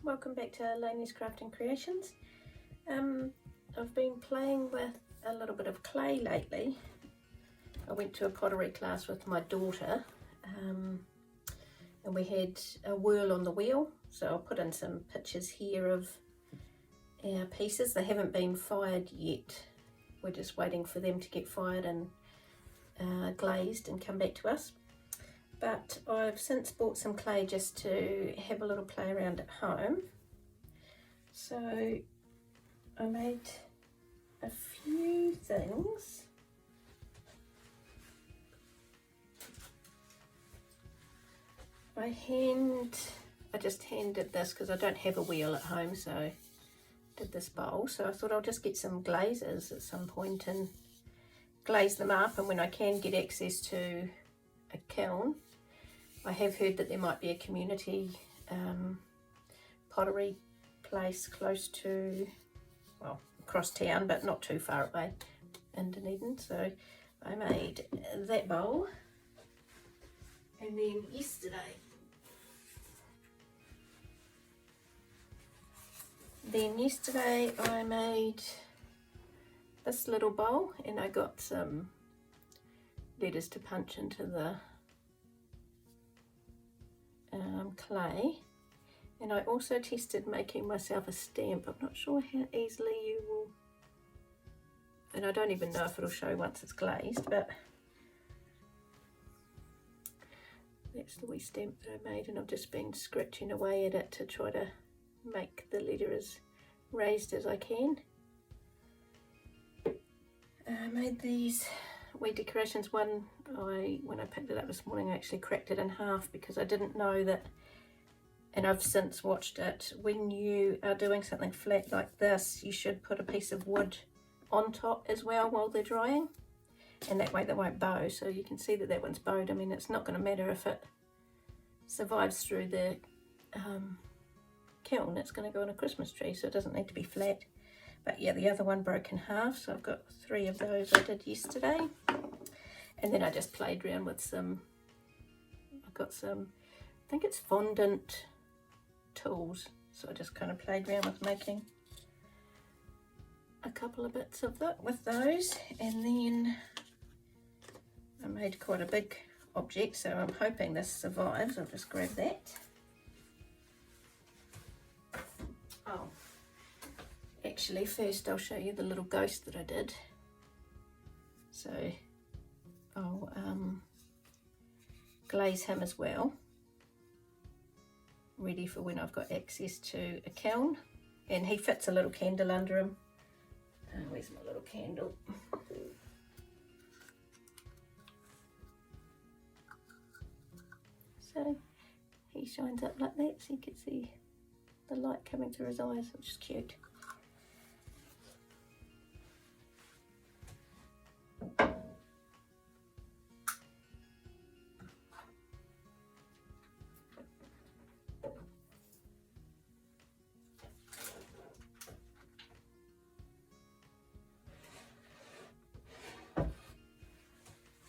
welcome back to Laney's Crafting Creations. I've been playing with a little bit of clay lately. I went to a pottery class with my daughter and we had a whirl on the wheel, so I'll put in some pictures here of our pieces. They haven't been fired yet, we're just waiting for them to get fired and glazed and come back to us. But I've since bought some clay just to have a little play around at home. So I made a few things. I just handed this because I don't have a wheel at home, so I did this bowl. So I thought I'll just get some glazes at some point and glaze them up, and when I can get access to a kiln. I have heard that there might be a community pottery place close to, well, across town, but not too far away in Dunedin. So I made that bowl, and then yesterday I made this little bowl, and I got some letters to punch into the clay, and I also tested making myself a stamp. I'm not sure how easily you will, and I don't even know if it'll show once it's glazed, but that's the wee stamp that I made, and I've just been scratching away at it to try to make the letter as raised as I can. I made these wee decorations. One, when I picked it up this morning, I actually cracked it in half because I didn't know that, and I've since watched it, when you are doing something flat like this, you should put a piece of wood on top as well while they're drying, and that way they won't bow. So you can see that that one's bowed. I mean, it's not going to matter if it survives through the kiln, it's going to go on a Christmas tree, so it doesn't need to be flat. But yeah, the other one broke in half, so I've got 3 of those I did yesterday. And then I just played around with some, I've got some, I think it's fondant tools, so I just kind of played around with making a couple of bits of that with those. And then I made quite a big object, so I'm hoping this survives. I'll just grab that. Oh, actually first I'll show you the little ghost that I did. So I'll glaze him as well, ready for when I've got access to a kiln, and he fits a little candle under him. Where's my little candle? So he shines up like that, so you can see the light coming through his eyes, which is cute.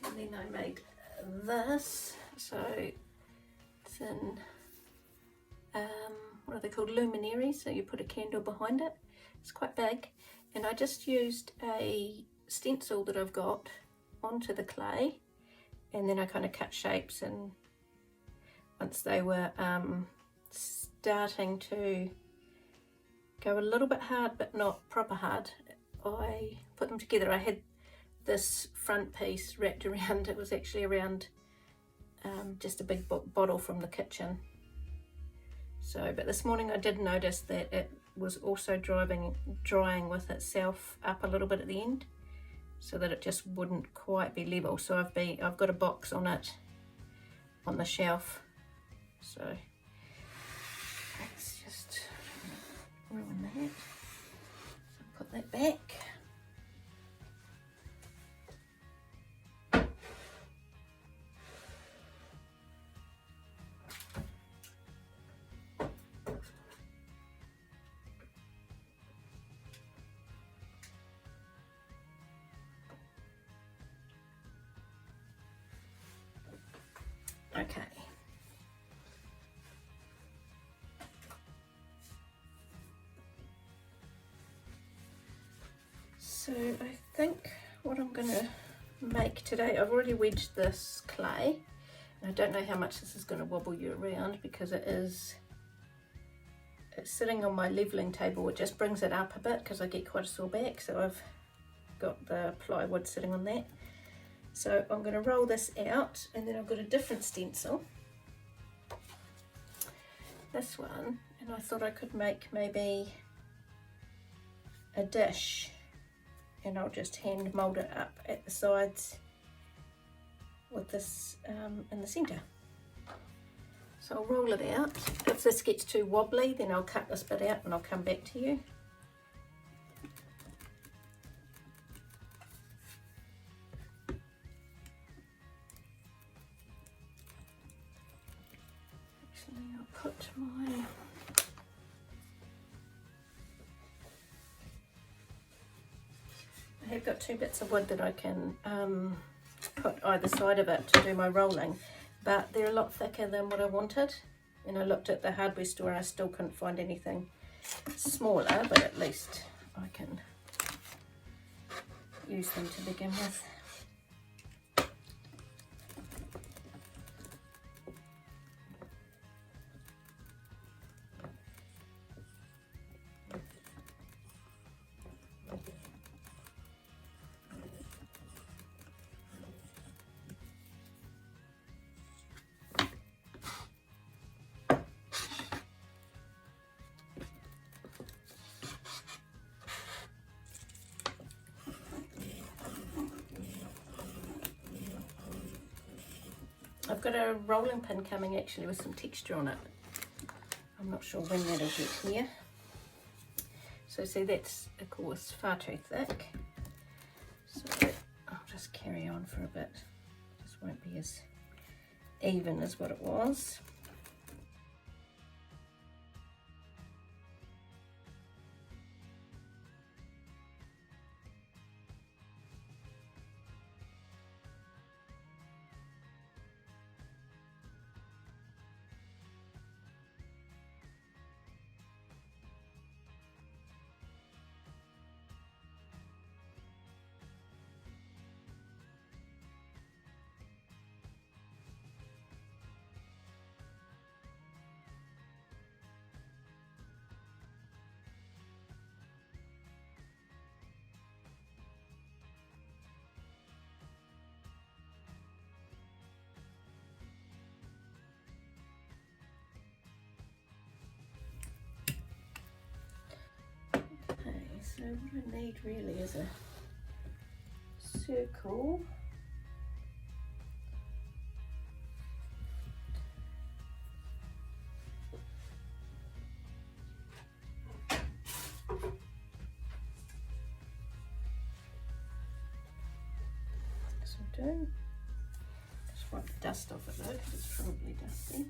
And then I made this, so it's in what are they called, luminaries, so you put a candle behind it. It's quite big, and I just used a stencil that I've got onto the clay, and then I kind of cut shapes, and once they were starting to go a little bit hard but not proper hard, I put them together. I had this front piece wrapped around, it was actually around just a big bottle from the kitchen. So, but this morning I did notice that it was also drying with itself up a little bit at the end, so that it just wouldn't quite be level. So I've got a box on it on the shelf, so let's just ruin that. So put that back. Okay. I think what I'm going to make today, I've already wedged this clay. I don't know how much this is going to wobble you around because it's sitting on my levelling table. It just brings it up a bit because I get quite a sore back, so I've got the plywood sitting on that. So I'm going to roll this out, and then I've got a different stencil, this one, and I thought I could make maybe a dish, and I'll just hand mould it up at the sides with this in the centre. So I'll roll it out. If this gets too wobbly, then I'll cut this bit out and I'll come back to you. Actually, I'll put my I have got two bits of wood that I can put either side of it to do my rolling, but they're a lot thicker than what I wanted, and I looked at the hardware store and I still couldn't find anything smaller, but at least I can use them to begin with. I've got a rolling pin coming actually with some texture on it. I'm not sure when that'll get here. So see, that's of course far too thick. So I'll just carry on for a bit. Just won't be as even as what it was. So what I need really is a circle. This will do. Just wipe the dust off it though, because it's probably dusty.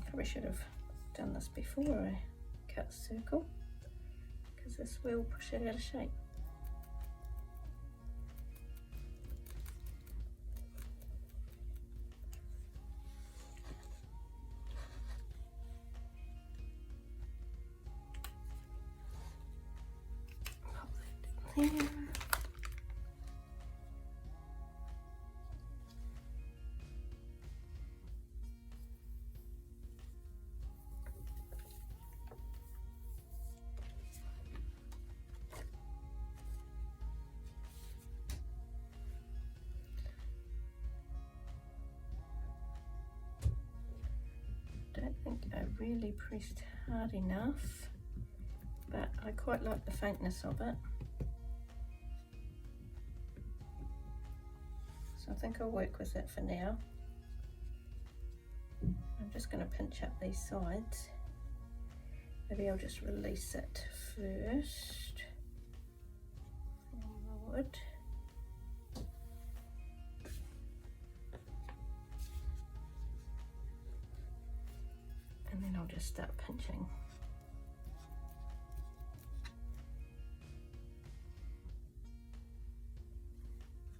Probably should have done this before I cut the circle, because this will push it out of shape. Pop that in there. really pressed hard enough, but I quite like the faintness of it. So I think I'll work with it for now. I'm just going to pinch up these sides. Maybe I'll just release it first from the wood. And then I'll just start pinching.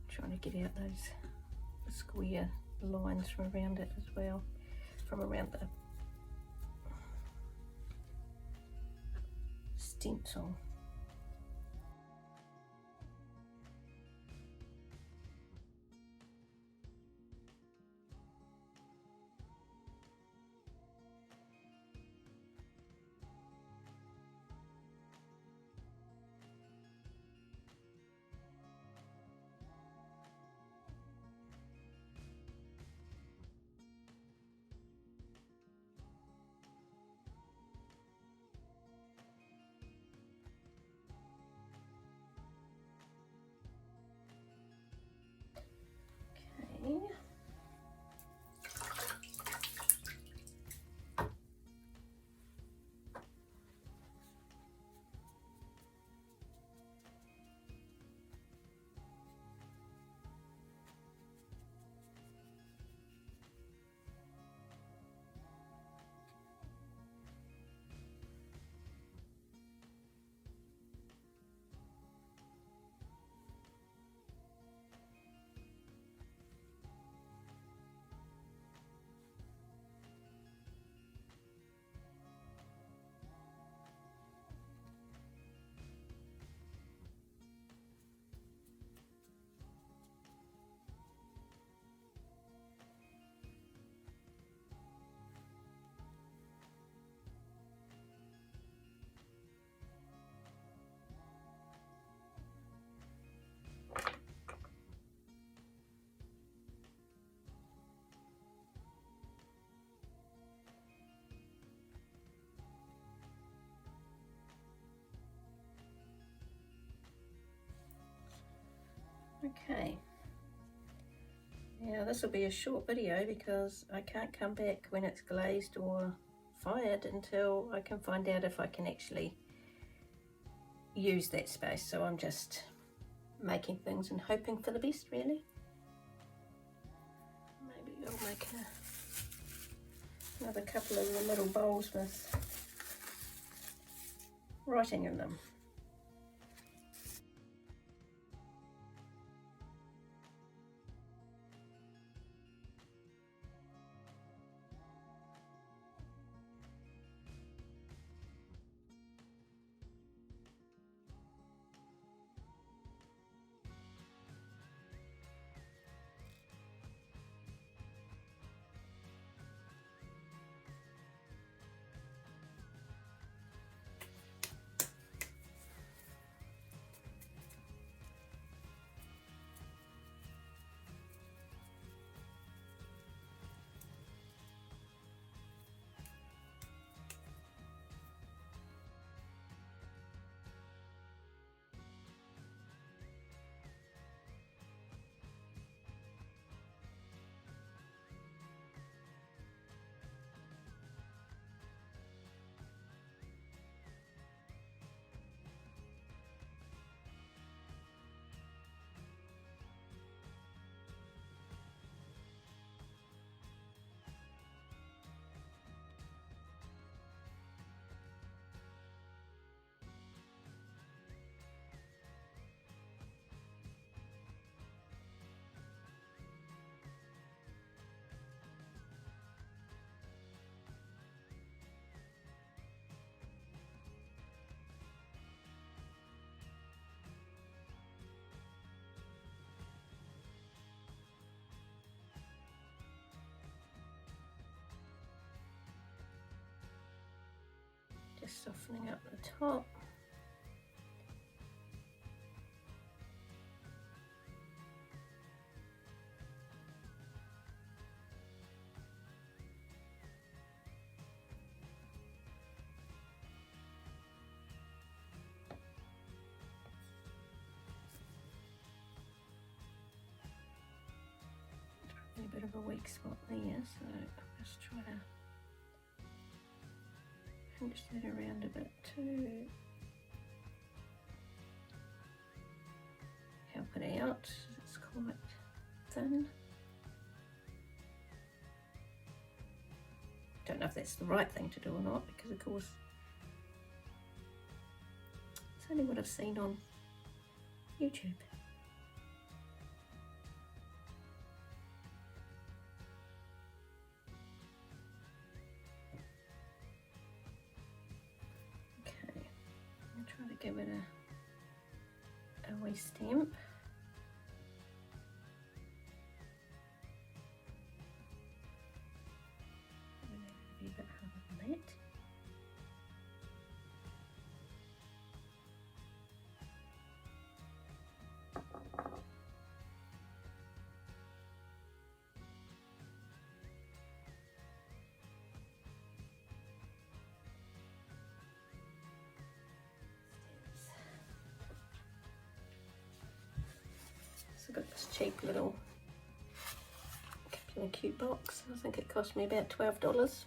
Trying to get out those square lines from around it as well, from around the stencil. Okay, now this will be a short video because I can't come back when it's glazed or fired until I can find out if I can actually use that space. So I'm just making things and hoping for the best, really. Maybe I'll make another couple of the little bowls with writing in them. Just softening up the top. see a bit of a weak spot there, so I'll just try to pinch that around a bit to help it out. It's quite thin. Don't know if that's the right thing to do or not, because of course it's only what I've seen on YouTube. Okay, I'll try to give it a wee stamp. A bit harder than that. So I've got this cheap little Kipling cute box. I think it cost me about $12.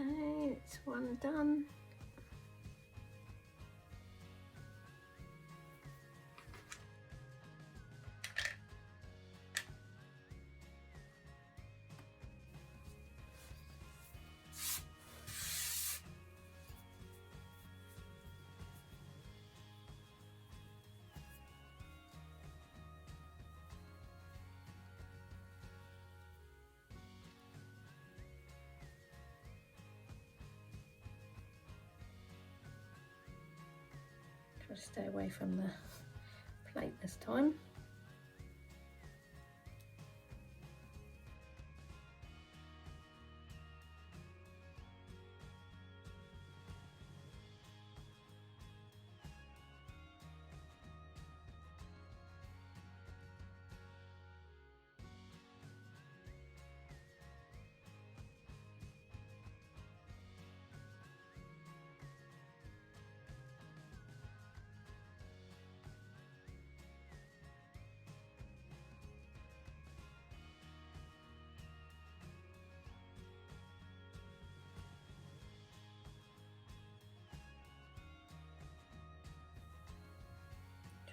Okay, it's one done. Try to stay away from the plate this time.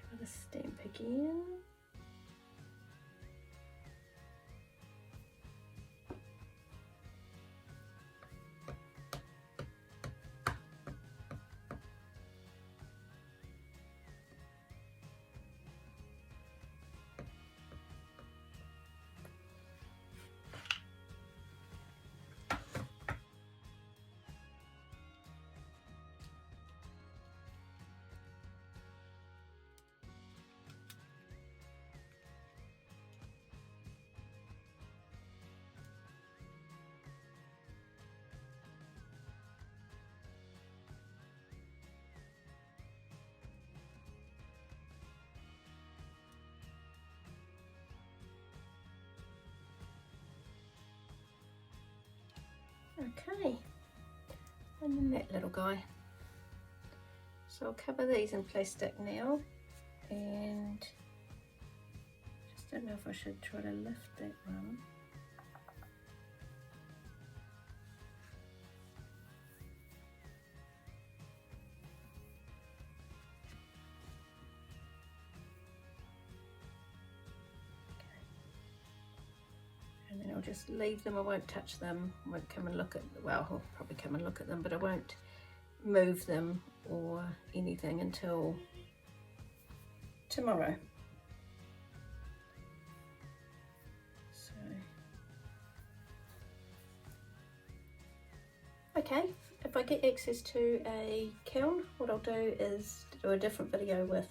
Try the stamp again. Okay, and then that little guy. So I'll cover these in plastic now, and just don't know if I should try to lift that one. And then I'll just leave them. I won't touch them, won't come and look at, well, I'll probably come and look at them, but I won't move them or anything until tomorrow. So, okay, if I get access to a kiln, what I'll do is do a different video with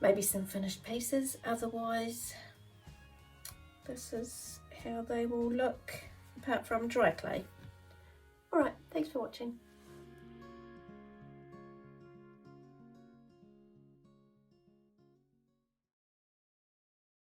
maybe some finished pieces. Otherwise, this is how they will look apart from dry clay. Alright, thanks for watching.